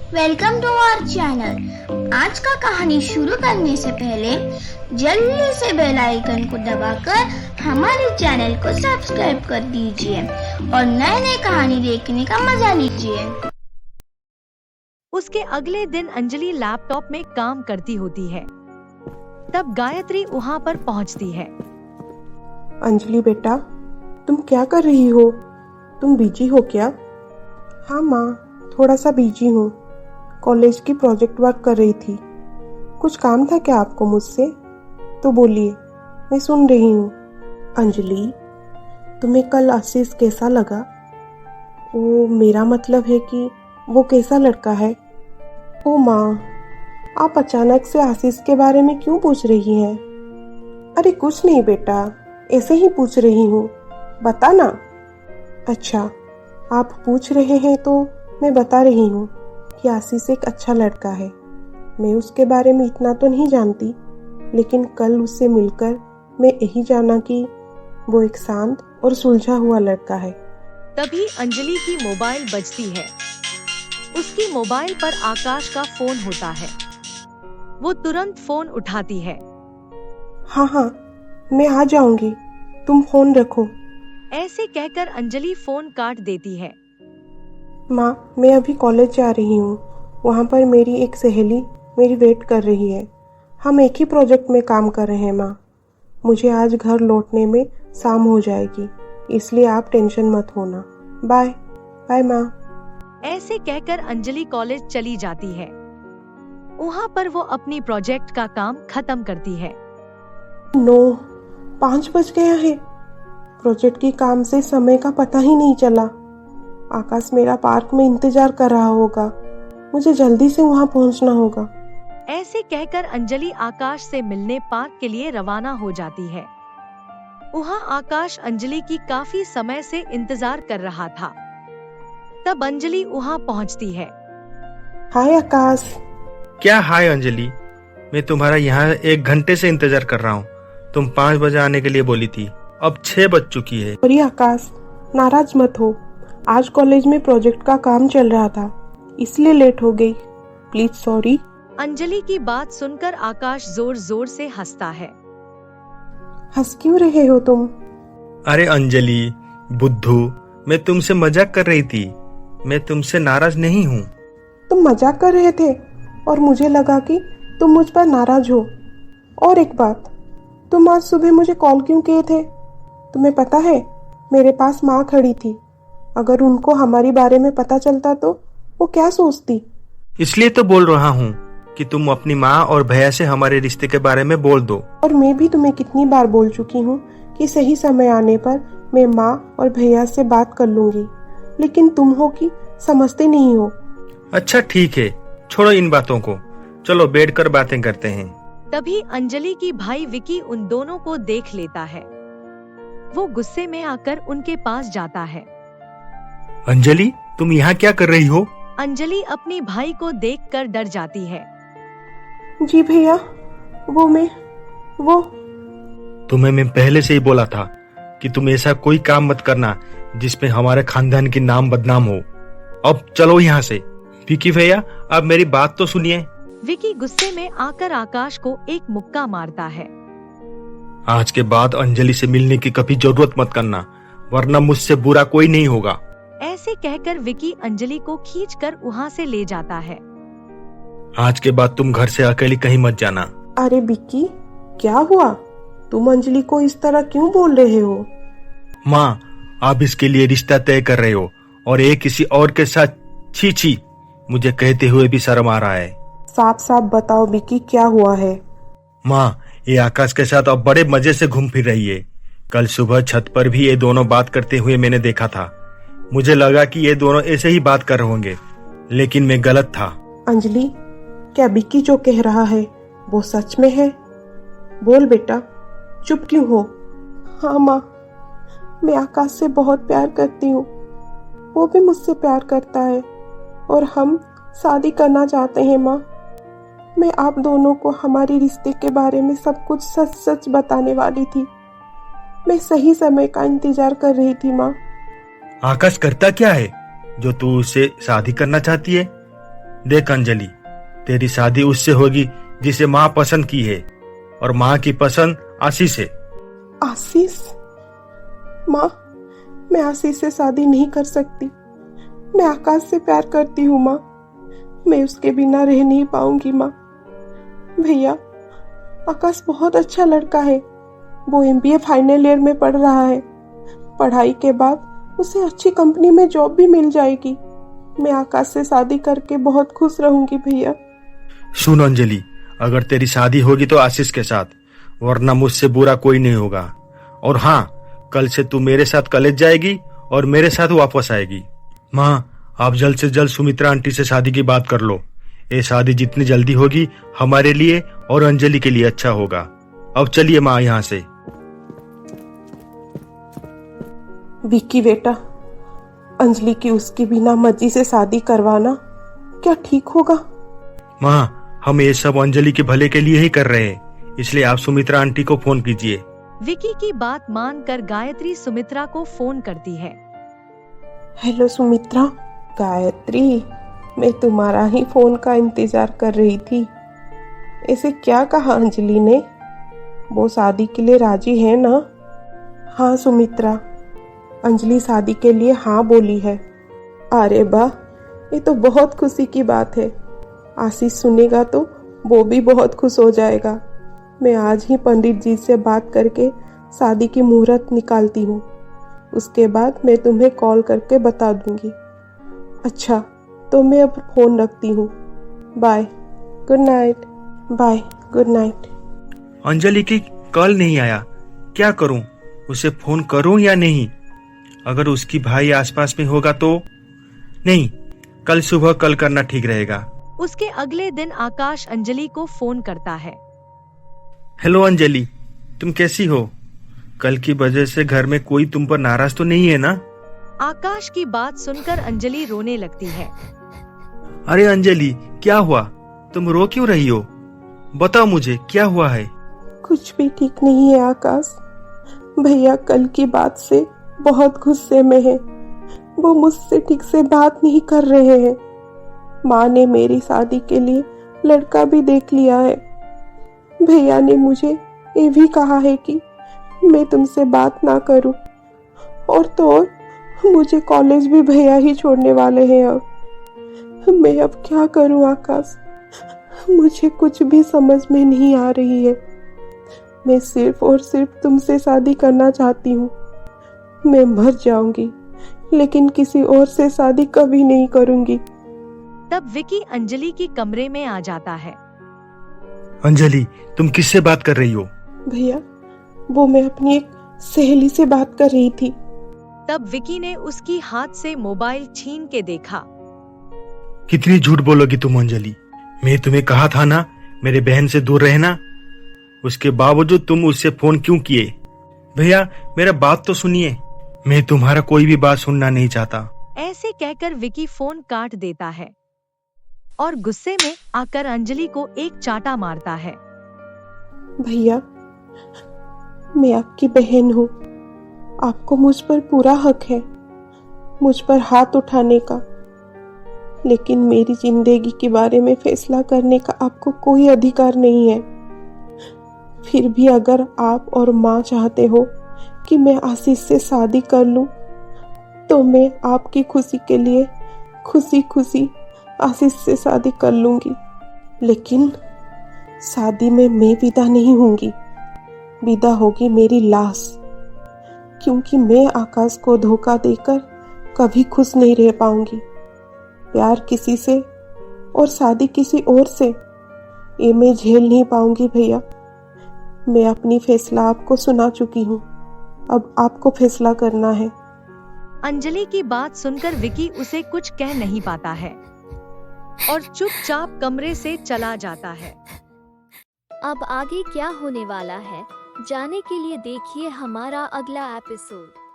Welcome to our channel. आज का कहानी शुरू करने से पहले जल्दी से बेल आइकन को दबाकर हमारे चैनल को सब्सक्राइब कर दीजिए और नए नए कहानी देखने का मजा लीजिए। उसके अगले दिन अंजलि लैपटॉप में काम करती होती है। तब गायत्री वहाँ पर पहुँचती है। अंजलि बेटा, तुम क्या कर रही हो? तुम बिजी हो क्या? हाँ माँ, थोड़ा सा बिजी हूँ। कॉलेज की प्रोजेक्ट वर्क कर रही थी। कुछ काम था क्या आपको मुझसे? तो बोलिए, मैं सुन रही हूँ। अंजलि, तुम्हें कल आशीष कैसा लगा? वो मेरा मतलब है कि वो कैसा लड़का है? ओ माँ, आप अचानक से आशीष के बारे में क्यों पूछ रही हैं? अरे कुछ नहीं बेटा, ऐसे ही पूछ रही हूँ, बता ना। अच्छा, आप पूछ रहे हैं तो मैं बता रही हूँ कि आशीष एक अच्छा लड़का है। मैं उसके बारे में इतना तो नहीं जानती, लेकिन कल उससे मिलकर मैं यही जाना कि वो एक शांत और सुलझा हुआ लड़का है। तभी अंजलि की मोबाइल बजती है। उसकी मोबाइल पर आकाश का फोन होता है। वो तुरंत फोन उठाती है। हाँ, मैं आ जाऊंगी, तुम फोन रखो। ऐसे कहकर अंजलि फोन काट देती है। माँ, मैं अभी कॉलेज जा रही हूँ। वहाँ पर मेरी एक सहेली मेरी वेट कर रही है। हम एक ही प्रोजेक्ट में काम कर रहे हैं माँ। मुझे आज घर लौटने में शाम हो जाएगी, इसलिए आप टेंशन मत होना। बाय बाय माँ। ऐसे कहकर अंजलि कॉलेज चली जाती है। वहाँ पर वो अपनी प्रोजेक्ट का काम खत्म करती है। 5 बज गया है। प्रोजेक्ट की काम से समय का पता ही नहीं चला। आकाश मेरा पार्क में इंतजार कर रहा होगा। मुझे जल्दी से वहाँ पहुँचना होगा। ऐसे कहकर अंजलि आकाश से मिलने पार्क के लिए रवाना हो जाती है। वहाँ आकाश अंजलि की काफी समय से इंतजार कर रहा था। तब अंजलि वहाँ पहुँचती है। हाय आकाश। क्या हाय अंजलि, मैं तुम्हारा यहाँ 1 घंटे से इंतजार कर रहा हूँ। तुम 5 बजे आने के लिए बोली थी, अब 6 बज चुकी है। सॉरी आकाश, नाराज मत हो। आज कॉलेज में प्रोजेक्ट का काम चल रहा था, इसलिए लेट हो गई। Please sorry. अंजलि की बात सुनकर आकाश जोर जोर से हंसता है। हंस क्यों रहे हो तुम? अरे अंजलि बुद्धू, मैं तुमसे मजाक कर रही थी। मैं तुमसे नाराज नहीं हूँ। तुम मजाक कर रहे थे और मुझे लगा कि तुम मुझ पर नाराज हो। और एक बात, तुम आज सुबह मुझे कॉल क्यों किए थे? तुम्हें पता है, मेरे पास माँ खड़ी थी। अगर उनको हमारी बारे में पता चलता तो वो क्या सोचती? इसलिए तो बोल रहा हूँ कि तुम अपनी माँ और भैया से हमारे रिश्ते के बारे में बोल दो। और मैं भी तुम्हें कितनी बार बोल चुकी हूँ कि सही समय आने पर मैं माँ और भैया से बात कर लूंगी, लेकिन तुम हो कि समझते नहीं हो। अच्छा ठीक है, छोड़ो इन बातों को, चलो बैठकर बातें करते हैं। तभी अंजलि की भाई विकी उन दोनों को देख लेता है। वो गुस्से में आकर उनके पास जाता है। अंजलि, तुम यहाँ क्या कर रही हो? अंजलि अपनी भाई को देखकर डर जाती है। जी भैया, वो तुम्हें मैं पहले से ही बोला था कि तुम ऐसा कोई काम मत करना जिसमें हमारे खानदान की नाम बदनाम हो। अब चलो यहाँ से। विकी भैया, अब मेरी बात तो सुनिए। विकी गुस्से में आकर आकाश को एक मुक्का मारता है। आज के बाद अंजलि से मिलने की कभी जरूरत मत करना, वरना मुझसे बुरा कोई नहीं होगा। ऐसे कहकर विकी अंजलि को खींचकर वहाँ से ले जाता है। आज के बाद तुम घर से अकेली कहीं मत जाना। अरे विक्की, क्या हुआ? तुम अंजलि को इस तरह क्यों बोल रहे हो? माँ, आप इसके लिए रिश्ता तय कर रहे हो और ये किसी और के साथ? छी छी, मुझे कहते हुए भी शर्म आ रहा है। साफ साफ बताओ विक्की, क्या हुआ है? माँ, ये आकाश के साथ अब बड़े मजे से घूम फिर रही है। कल सुबह छत पर भी ये दोनों बात करते हुए मैंने देखा था। मुझे लगा कि ये दोनों ऐसे ही बात कर रहे होंगे, लेकिन मैं गलत था। अंजलि, क्या विक्की जो कह रहा है वो सच में है? बोल बेटा, चुप क्यों हो? हाँ माँ, मैं आकाश से बहुत प्यार करती हूँ। वो भी मुझसे प्यार करता है और हम शादी करना चाहते हैं माँ। मैं आप दोनों को हमारे रिश्ते के बारे में सब कुछ सच सच बताने वाली थी। मैं सही समय का इंतजार कर रही थी माँ। आकाश करता क्या है जो तू उससे शादी करना चाहती है? देख अंजलि, तेरी शादी उससे होगी जिसे माँ पसंद की है, और माँ की पसंद आशीष है। आशीष? माँ, मैं आशीष से शादी नहीं कर सकती। मैं आकाश से प्यार करती हूँ माँ। मैं उसके बिना रह नहीं पाऊंगी माँ। भैया, आकाश बहुत अच्छा लड़का है। वो MBA फाइनल ईयर में पढ़ रहा है। पढ़ाई के बाद उसे अच्छी कंपनी में जॉब भी मिल जाएगी। मैं आकाश से शादी करके बहुत खुश रहूंगी भैया। सुन अंजलि, अगर तेरी शादी होगी तो आशीष के साथ, वरना मुझसे बुरा कोई नहीं होगा। और हाँ, कल से तू मेरे साथ कॉलेज जाएगी और मेरे साथ वापस आएगी। माँ, आप जल्द से जल्द सुमित्रा आंटी से शादी की बात कर लो। ये शादी जितनी जल्दी होगी हमारे लिए और अंजलि के लिए अच्छा होगा। अब चलिए माँ यहाँ से। विक्की बेटा, अंजलि की उसके बिना मर्जी से शादी करवाना क्या ठीक होगा? माँ, हम ये सब अंजलि के भले के लिए ही कर रहे हैं, इसलिए आप सुमित्रा आंटी को फोन कीजिए। विकी की बात मानकर गायत्री सुमित्रा को फोन करती है। हेलो सुमित्रा। गायत्री, मैं तुम्हारा ही फोन का इंतजार कर रही थी। ऐसे क्या कहा अंजलि ने? वो शादी के लिए राजी है ना? हाँ सुमित्रा, अंजलि शादी के लिए हाँ बोली है। अरे वाह, ये तो बहुत खुशी की बात है। आशीष सुनेगा तो वो भी बहुत खुश हो जाएगा। मैं आज ही पंडित जी से बात करके शादी की मुहूर्त निकालती हूँ। उसके बाद मैं तुम्हें कॉल करके बता दूंगी। अच्छा, तो मैं अब फोन रखती हूँ। Bye, good night. Bye, good night. Anjali की कॉल नहीं आया, क्या करूं? उसे फोन करूं या नहीं? अगर उसकी भाई आसपास में होगा तो नहीं, कल सुबह कॉल करना ठीक रहेगा। उसके अगले दिन आकाश अंजलि को फोन करता है। हेलो अंजलि, तुम कैसी हो? कल की वजह से घर में कोई तुम पर नाराज तो नहीं है ना? आकाश की बात सुनकर अंजलि रोने लगती है। अरे अंजलि, क्या हुआ? तुम रो क्यों रही हो? बताओ मुझे, क्या हुआ है? कुछ भी ठीक नहीं है आकाश। भैया कल की बात से बहुत गुस्से में है। वो मुझसे ठीक से बात नहीं कर रहे हैं। माँ ने मेरी शादी के लिए लड़का भी देख लिया है। भैया ने मुझे ये भी कहा है कि मैं तुमसे बात ना करूं। और तो और मुझे कॉलेज भी भैया ही छोड़ने वाले हैं। अब मैं अब क्या करूं आकाश? मुझे कुछ भी समझ में नहीं आ रही है। मैं सिर्फ और सिर्फ तुमसे शादी करना चाहती हूँ। मैं मर जाऊंगी लेकिन किसी और से शादी कभी नहीं करूंगी। तब विकी अंजलि की कमरे में आ जाता है। अंजलि, तुम किससे बात कर रही हो? भैया, वो मैं अपनी एक सहेली से बात कर रही थी। तब विकी ने उसकी हाथ से मोबाइल छीन के देखा। कितनी झूठ बोलोगी तुम अंजलि? मैं तुम्हें कहा था ना मेरे बहन से दूर रहना। उसके बावजूद तुम उससे फोन क्यों किए? भैया, मेरा बात तो सुनिए। मैं तुम्हारा कोई भी बात सुनना नहीं चाहता। ऐसे कहकर विकी फोन काट देता है और गुस्से में आकर अंजलि को एक चाटा मारता है। भैया, मैं आपकी बहन हूँ। आपको मुझ पर पूरा हक है, मुझ पर हाथ उठाने का। लेकिन मेरी जिंदगी के बारे में फैसला करने का आपको कोई अधिकार नहीं है। फिर भी अगर आप और माँ चाहते हो कि मैं आशीष से शादी कर लूं, तो मैं आपकी खुशी के लिए खुशी खुशी आशीष से शादी कर लूंगी। लेकिन शादी में मैं विदा नहीं होंगी, विदा होगी मेरी लाश। क्योंकि मैं आकाश को धोखा देकर कभी खुश नहीं रह पाऊंगी। प्यार किसी से और शादी किसी और से, ये मैं झेल नहीं पाऊंगी भैया। मैं अपनी फैसला आपको सुना चुकी हूँ, अब आपको फैसला करना है। अंजलि की बात सुनकर विकी उसे कुछ कह नहीं पाता है और चुपचाप कमरे से चला जाता है। अब आगे क्या होने वाला है, जानने के लिए देखिए हमारा अगला एपिसोड।